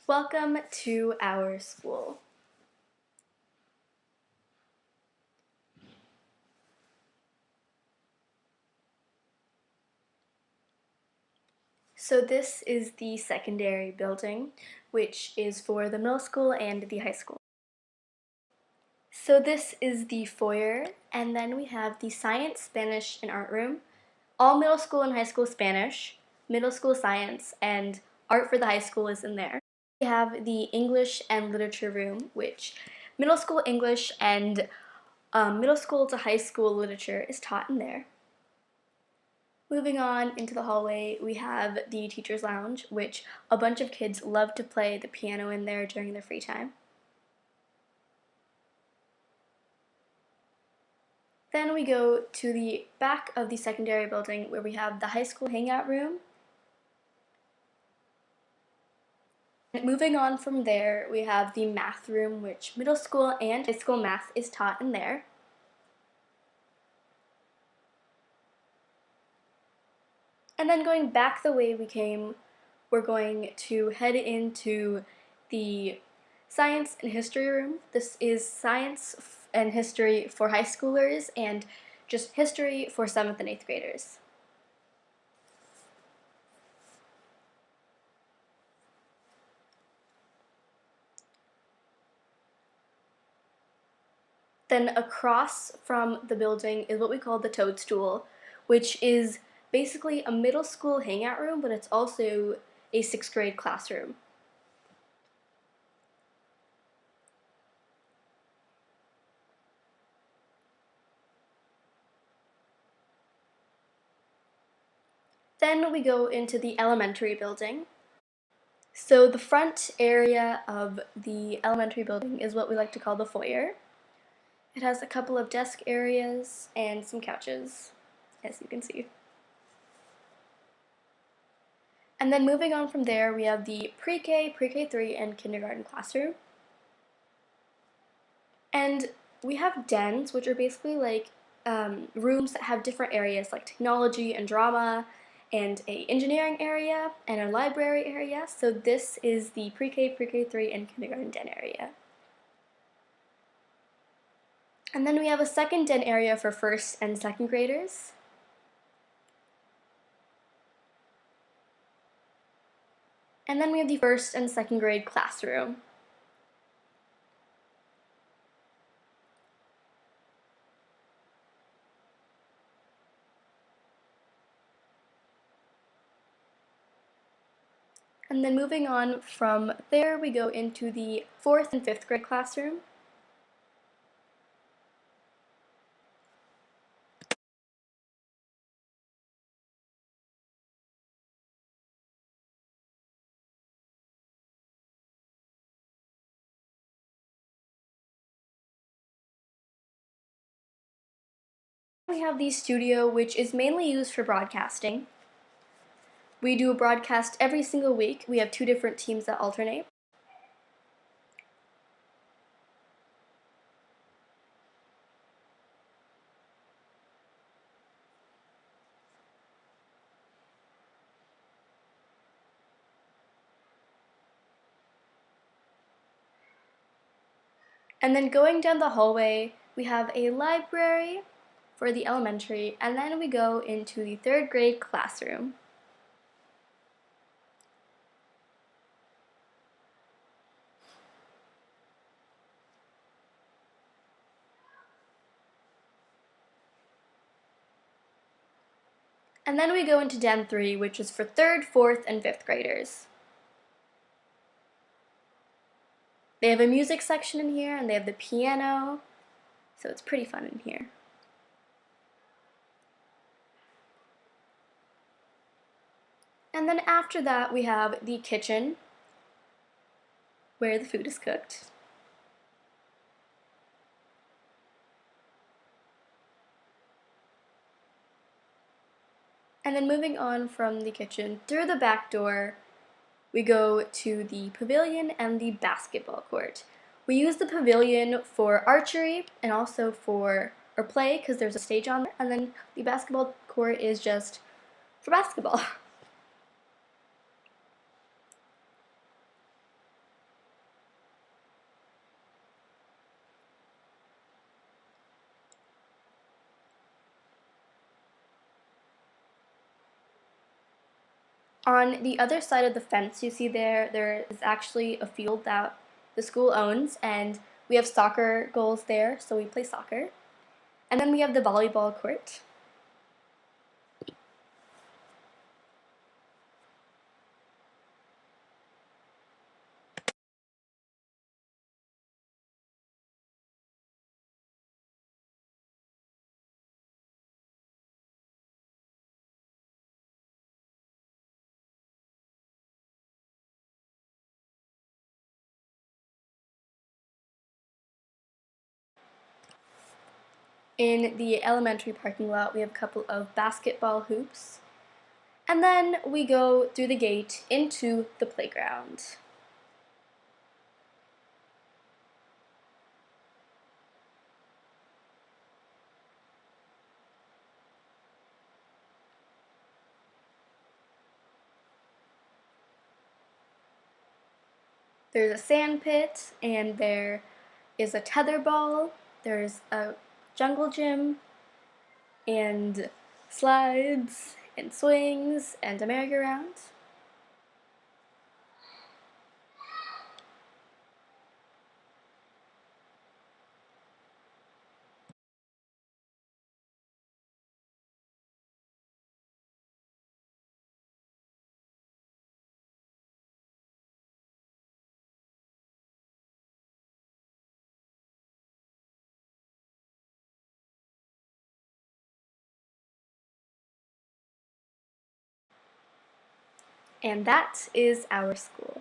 Welcome to our school. So this is the secondary building, which is for the middle school and the high school. So this is the foyer, and then we have the science, Spanish, and art room. All middle school and high school Spanish, middle school science, and art for the high school is in there. We have the English and literature room, which middle school English and middle school to high school literature is taught in there. Moving on into the hallway, we have the teacher's lounge, which a bunch of kids love to play the piano in there during their free time. Then we go to the back of the secondary building where we have the high school hangout room. Moving on from there, we have the math room, which middle school and high school math is taught in there. And then going back the way we came, we're going to head into the science and history room. This is science and history for high schoolers and just history for 7th and 8th graders. Then across from the building is what we call the toadstool, which is basically a middle school hangout room, but it's also a 6th grade classroom. Then we go into the elementary building. So the front area of the elementary building is what we like to call the foyer. It has a couple of desk areas and some couches, as you can see. And then moving on from there, we have the pre-K, pre-K3, and kindergarten classroom. And we have dens, which are basically like rooms that have different areas like technology and drama, and a engineering area and a library area. So this is the pre-K, pre-K3, and kindergarten den area. And then we have a second den area for 1st and 2nd graders. And then we have the 1st and 2nd grade classroom. And then moving on from there, we go into the 4th and 5th grade classroom. We have the studio, which is mainly used for broadcasting. We do a broadcast every single week. We have 2 different teams that alternate. And then going down the hallway, we have a library for the elementary, and then we go into the 3rd grade classroom. And then we go into Den 3, which is for 3rd, 4th, and 5th graders. They have a music section in here, and they have the piano, so it's pretty fun in here. And then after that, we have the kitchen, where the food is cooked. And then moving on from the kitchen, through the back door, we go to the pavilion and the basketball court. We use the pavilion for archery and also for play because there's a stage on there, and then the basketball court is just for basketball. On the other side of the fence you see there is actually a field that the school owns, and we have soccer goals there, so we play soccer. And then we have the volleyball court. In the elementary parking lot, we have a couple of basketball hoops. And then we go through the gate into the playground. There's a sand pit, and there is a tetherball, there's a jungle gym, and slides, and swings, and a merry-go-round. And that is our school.